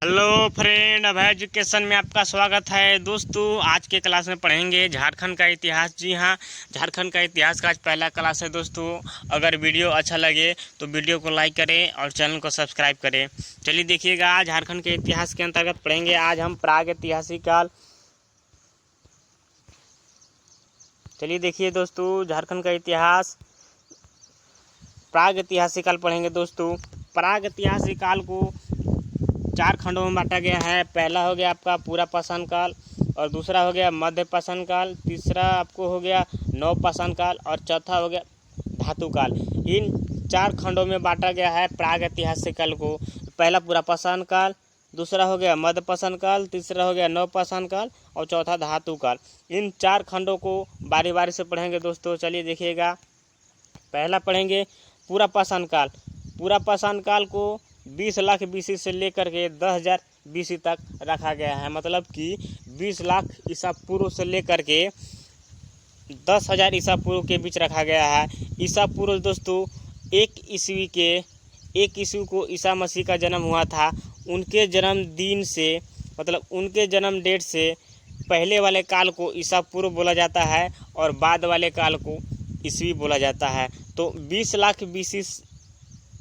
Hello friend, अभय education में आपका स्वागत है। दोस्तों, आज के क्लास में पढ़ेंगे झारखंड का इतिहास। जी हाँ, झारखंड का इतिहास का आज पहला क्लास है। दोस्तों, अगर वीडियो अच्छा लगे तो वीडियो को लाइक करें और चैनल को सब्सक्राइब करें। चलिए देखिएगा, झारखंड के इतिहास के अंतर्गत पढ़ेंगे आज हम प्रागैतिहासिक काल। चलिए देखिए दोस्तों, झारखंड का इतिहास प्रागैतिहासिक काल पढ़ेंगे। दोस्तों, प्रागैतिहासिक काल को 4 खंडों में बांटा गया है। पहला हो गया आपका पूरा पाषाण काल, और दूसरा हो गया मध्य पाषाण काल, तीसरा आपको हो गया नव पाषाण काल, और चौथा हो गया धातु काल। इन 4 खंडों में बांटा गया है प्रागैतिहासिक काल को। पहला पूरा पाषाण काल, दूसरा हो गया मध्य पाषाण काल, तीसरा हो गया नव पाषाण काल, और चौथा धातु काल। इन 4 खंडों को बारी बारी से पढ़ेंगे। दोस्तों चलिए देखिएगा, पहला पढ़ेंगे पूरा पाषाण काल। पूरा पाषाण काल को 20 लाख BC से लेकर के 10,000 BC तक रखा गया है। मतलब कि 20 लाख ईसा पूर्व से लेकर के 10,000 ईसा पूर्व के बीच रखा गया है। ईसा पूर्व दोस्तों 1 ईस्वी को ईसा मसीह का जन्म हुआ था। उनके जन्मदिन से, मतलब उनके जन्म डेट से पहले वाले काल को ईसा पूर्व बोला जाता है और बाद वाले काल को ईस्वी बोला जाता है। तो 20 लाख BC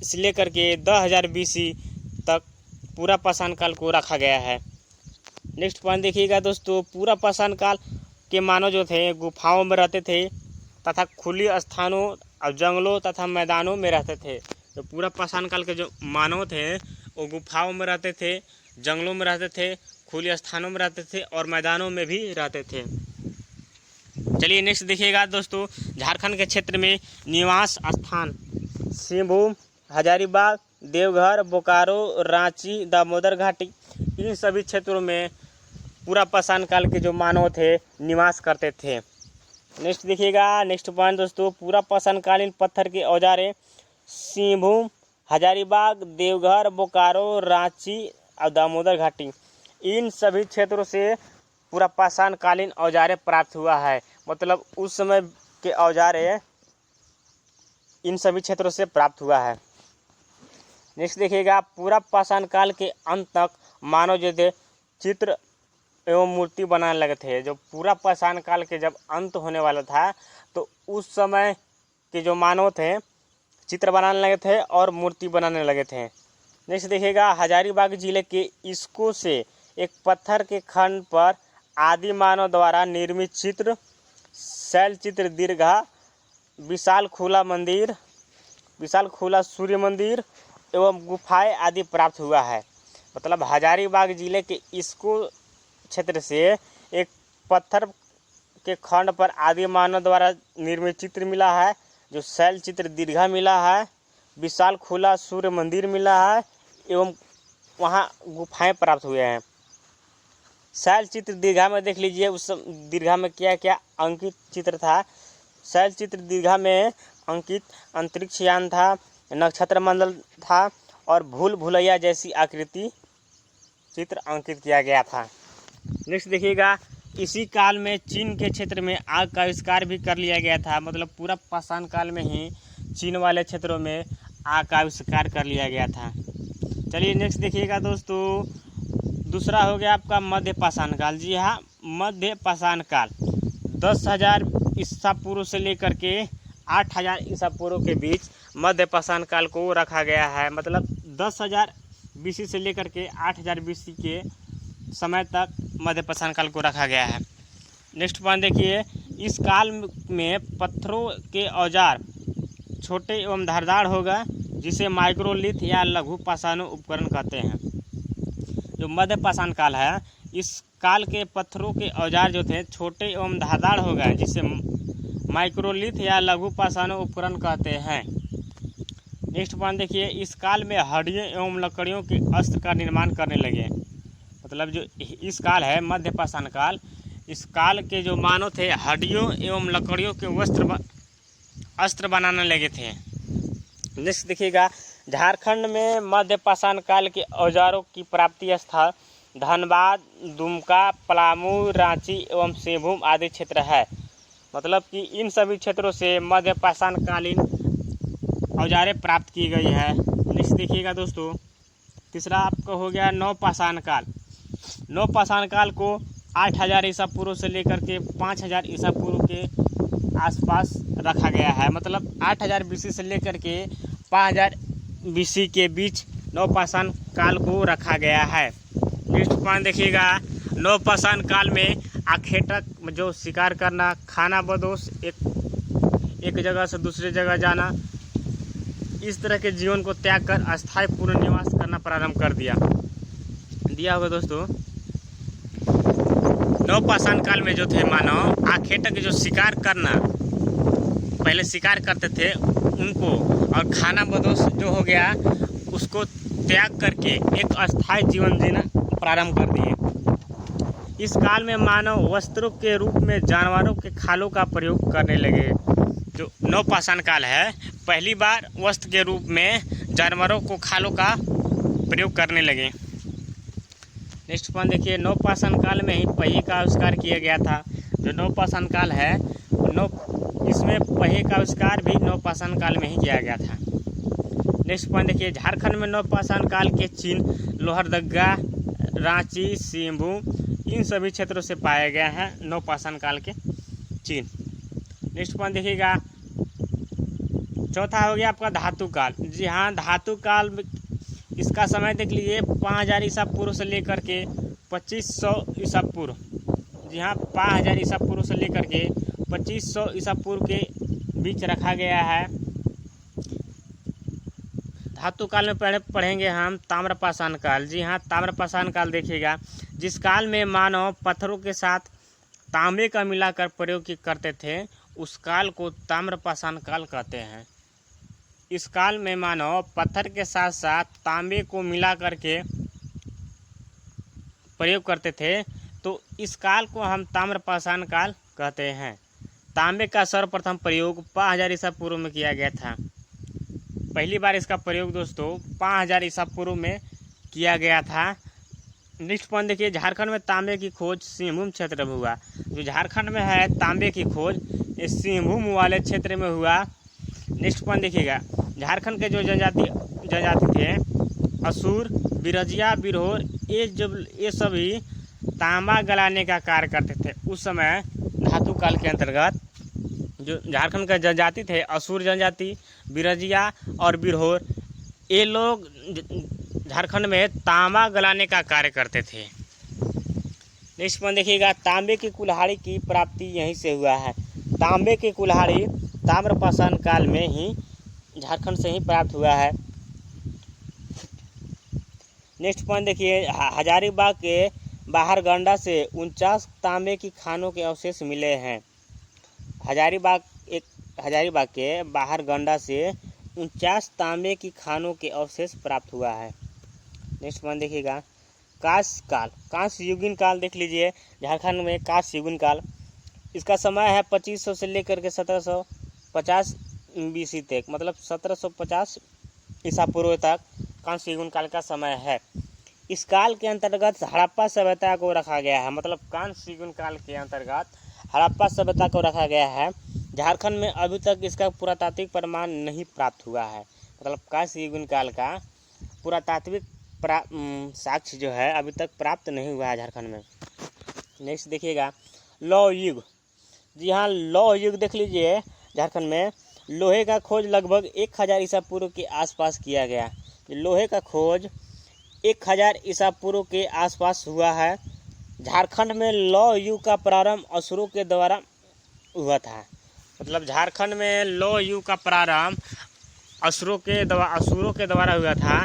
से लेकर के 10,000 BC तक पूरा पाषाण काल को रखा गया है। नेक्स्ट पॉइंट देखिएगा दोस्तों, पूरा पाषाण काल के मानव जो थे गुफाओं में रहते थे तथा खुली स्थानों और जंगलों तथा मैदानों में रहते थे। तो पूरा पाषाण काल के जो मानव थे वो गुफाओं में रहते थे, जंगलों में रहते थे, खुली स्थानों में रहते थे और मैदानों में भी रहते थे। चलिए नेक्स्ट देखिएगा दोस्तों, झारखंड के क्षेत्र में निवास स्थान सिंहभूम, हजारीबाग, देवघर, बोकारो, रांची, दामोदर घाटी, इन सभी क्षेत्रों में पूरा पाषाण काल के जो मानव थे निवास करते थे। नेक्स्ट देखिएगा, नेक्स्ट पॉइंट दोस्तों, पूरा पाषाण कालीन पत्थर के औजारें सिंहभूम, हजारीबाग, देवघर, बोकारो, रांची और दामोदर घाटी, इन सभी क्षेत्रों से पूरा पाषाण कालीन औजारें प्राप्त हुआ है। मतलब उस समय के औजारें इन सभी क्षेत्रों से प्राप्त हुआ है। नेक्स्ट देखिएगा, पूरा पाषाण काल के अंत तक मानव जो थे चित्र एवं मूर्ति बनाने लगे थे। जो पूरा पाषाण काल के जब अंत होने वाला था तो उस समय के जो मानव थे चित्र बनाने लगे थे और मूर्ति बनाने लगे थे। नेक्स्ट देखिएगा, हजारीबाग जिले के इसको से एक पत्थर के खंड पर आदि मानव द्वारा निर्मित चित्र, शैल चित्र दीर्घा, विशाल खुला सूर्य मंदिर एवं गुफाएं आदि प्राप्त हुआ है। मतलब हजारीबाग जिले के इसको क्षेत्र से एक पत्थर के खंड पर आदि मानव द्वारा निर्मित चित्र मिला है, जो शैल चित्र दीर्घा मिला है, विशाल खुला सूर्य मंदिर मिला है एवं वहाँ गुफाएं प्राप्त हुए हैं। शैल चित्र दीर्घा में देख लीजिए, उस दीर्घा में क्या क्या अंकित चित्र था। शैल चित्र दीर्घा में अंकित अंतरिक्ष यान था, नक्षत्र मंडल था और भूल भुलैया जैसी आकृति चित्र अंकित किया गया था। नेक्स्ट देखिएगा, इसी काल में चीन के क्षेत्र में आग का आविष्कार भी कर लिया गया था। मतलब पूरा पाषाण काल में ही चीन वाले क्षेत्रों में आग का आविष्कार कर लिया गया था। चलिए नेक्स्ट देखिएगा दोस्तों, दूसरा हो गया आपका मध्य पाषाण काल। जी हाँ, मध्य पाषाण काल 10,000 ईसा पूर्व से लेकर के 8,000 ईसा पूर्व के बीच मध्य पाषाण काल को रखा गया है। मतलब 10,000 BC से लेकर के 8,000 BC के समय तक मध्य पाषाण काल को रखा गया है। नेक्स्ट पॉइंट देखिए, इस काल में पत्थरों के औजार छोटे एवं धारदार होगा, जिसे माइक्रोलिथ या लघु पाषाण उपकरण कहते हैं। जो मध्य पाषाण काल है, इस काल के पत्थरों के औजार जो थे छोटे एवं धारदार हो गए, जिसे माइक्रोलिथ या लघु पाषाण उपकरण कहते हैं। नेक्स्ट पॉइंट देखिए, इस काल में हड्डियों एवं लकड़ियों के अस्त्र का निर्माण करने लगे। मतलब जो इस काल है मध्य पाषाण काल, इस काल के जो मानव थे हड्डियों एवं लकड़ियों के अस्त्र बनाने लगे थे। नेक्स्ट देखिएगा, झारखंड में मध्य पाषाण काल के औजारों की प्राप्ति स्थल धनबाद, दुमका, पलामू, रांची एवं सिंहभूम आदि क्षेत्र है। मतलब कि इन सभी क्षेत्रों से मध्य पाषाण कालीन औजारें प्राप्त की गई है। नेक्स्ट देखिएगा दोस्तों, तीसरा आपका हो गया नवपाषाण काल। नवपाषाण काल को 8000 ईसा पूर्व से लेकर के 5000 ईसा पूर्व के आसपास रखा गया है। मतलब 8000 BC से लेकर के 5000 BC के बीच नवपाषाण काल को रखा गया है। नेक्स्ट पॉइंट देखिएगा, नवपाषाण काल में आखेटक जो शिकार करना, खाना बदोश, एक जगह से दूसरी जगह जाना, इस तरह के जीवन को त्याग कर अस्थायी पूर्ण निवास करना प्रारंभ कर दिया होगा दोस्तों। नवपाषाण काल में जो थे मानव आखेटक जो शिकार करना, पहले शिकार करते थे उनको, और खाना बदोश जो हो गया उसको त्याग करके एक अस्थायी जीवन जीना प्रारंभ कर दिए। इस काल में मानव वस्त्रों के रूप में जानवरों के खालों का प्रयोग करने लगे। जो नवपाषाण काल है, पहली बार वस्त्र के रूप में जानवरों को खालों का प्रयोग करने लगे। नेक्स्ट पॉइंट देखिए, नवपाषाण काल में ही पहिए का आविष्कार किया गया था। जो नवपाषाण काल है इसमें पहिए का आविष्कार भी नवपाषाण काल में ही किया गया था। नेक्स्ट पॉइंट देखिए, झारखंड में नवपाषाण काल के चिन्ह लोहरदगा, रांची, सिंहभूम इन सभी क्षेत्रों से पाए गए हैं नवपाषाण काल के चिन्ह। नेक्स्ट पॉइंट देखिएगा, चौथा हो गया आपका धातु काल। जी हाँ, धातु काल इसका समय देख लीजिए 5000 ईसा पूर्व से लेकर के 2500 ईसा पूर्व। जी हाँ, 5000 ईसा पूर्व से लेकर के 2500 ईसा पूर्व के बीच रखा गया है। धातु काल में पढ़ेंगे हम ताम्रपाषाण काल। जी हाँ, ताम्रपाषाण काल देखिएगा, जिस काल में मानव पत्थरों के साथ तांबे का मिलाकर प्रयोग करते थे, उस काल को ताम्रपाषाण काल कहते हैं। इस काल में मानव पत्थर के साथ साथ तांबे को मिला करके प्रयोग करते थे, तो इस काल को हम ताम्रपाषाण काल कहते हैं। तांबे का सर्वप्रथम प्रयोग 5000 ईसा पूर्व में किया गया था। पहली बार इसका प्रयोग दोस्तों 5000 ईसा पूर्व में किया गया था। नेक्स्ट पॉइंट देखिए, झारखंड में तांबे की खोज सिंहभूम क्षेत्र में हुआ। जो झारखंड में है तांबे की खोज इस सिंहभूम वाले क्षेत्र में हुआ। नेक्स्ट पॉइंट देखिएगा, झारखंड के जो जनजाति थे, असुर, बिरजिया, बिरहोर, ये सभी तांबा गलाने का कार्य करते थे। उस समय धातु काल के अंतर्गत जो झारखंड के जनजाति थे, असुर जनजाति, बिरजिया और बिरहोर, ये लोग झारखंड में तांबा गलाने का कार्य करते थे। नेक्स्ट पॉइंट देखिएगा, तांबे की कुल्हाड़ी की प्राप्ति यहीं से हुआ है। तांबे की कुल्हाड़ी ताम्रपाषाण काल में ही झारखंड से ही प्राप्त हुआ है। नेक्स्ट पॉइंट देखिए, हजारीबाग के बाहर गंडा से 49 तांबे की खानों के अवशेष मिले हैं। हजारीबाग के बाहर गंडा से 49 तांबे की खानों के अवशेष प्राप्त हुआ है। नेक्स्ट पॉइंट देखिएगा, कांस्य काल, कांस्य युगीन काल देख लीजिए। झारखंड में कांस्य युगीन काल, इसका समय है 2500 से लेकर के 1750 BC तक, मतलब 1750 ईसा पूर्व तक कांस्य युगीन काल का समय है। इस काल के अंतर्गत हड़प्पा सभ्यता को रखा गया है। मतलब कांस्य युगीन काल के अंतर्गत हड़प्पा सभ्यता को रखा गया है। झारखंड में अभी तक इसका पुरातात्विक प्रमाण नहीं प्राप्त हुआ है। मतलब कांस्य युगीन काल का पुरातात्विक साक्ष्य जो है अभी तक प्राप्त नहीं हुआ है झारखंड में। नेक्स्ट देखिएगा, लौह युग। जी हाँ, लौह युग देख लीजिए। झारखंड में लोहे का खोज लगभग 1000 ईसा पूर्व के आसपास किया गया। लोहे का खोज 1000 ईसा पूर्व के आसपास हुआ है। झारखंड में लौह युग का प्रारंभ असुरों के द्वारा हुआ था। मतलब झारखंड में लौह युग का प्रारंभ असुरों के द्वारा हुआ था।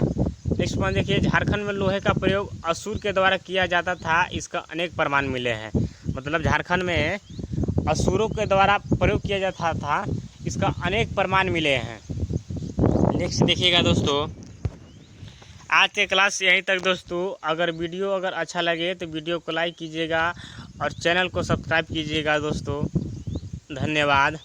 नेक्स्ट पॉइंट देखिए, झारखंड में लोहे का प्रयोग असुर के द्वारा किया जाता था। इसका अनेक प्रमाण मिले हैं। मतलब झारखंड में असुरों के द्वारा प्रयोग किया जाता था, इसका अनेक प्रमाण मिले हैं। नेक्स्ट देखिएगा दोस्तों, आज के क्लास यहीं तक दोस्तों। अगर वीडियो अच्छा लगे तो वीडियो को लाइक कीजिएगा और चैनल को सब्सक्राइब कीजिएगा दोस्तों। धन्यवाद।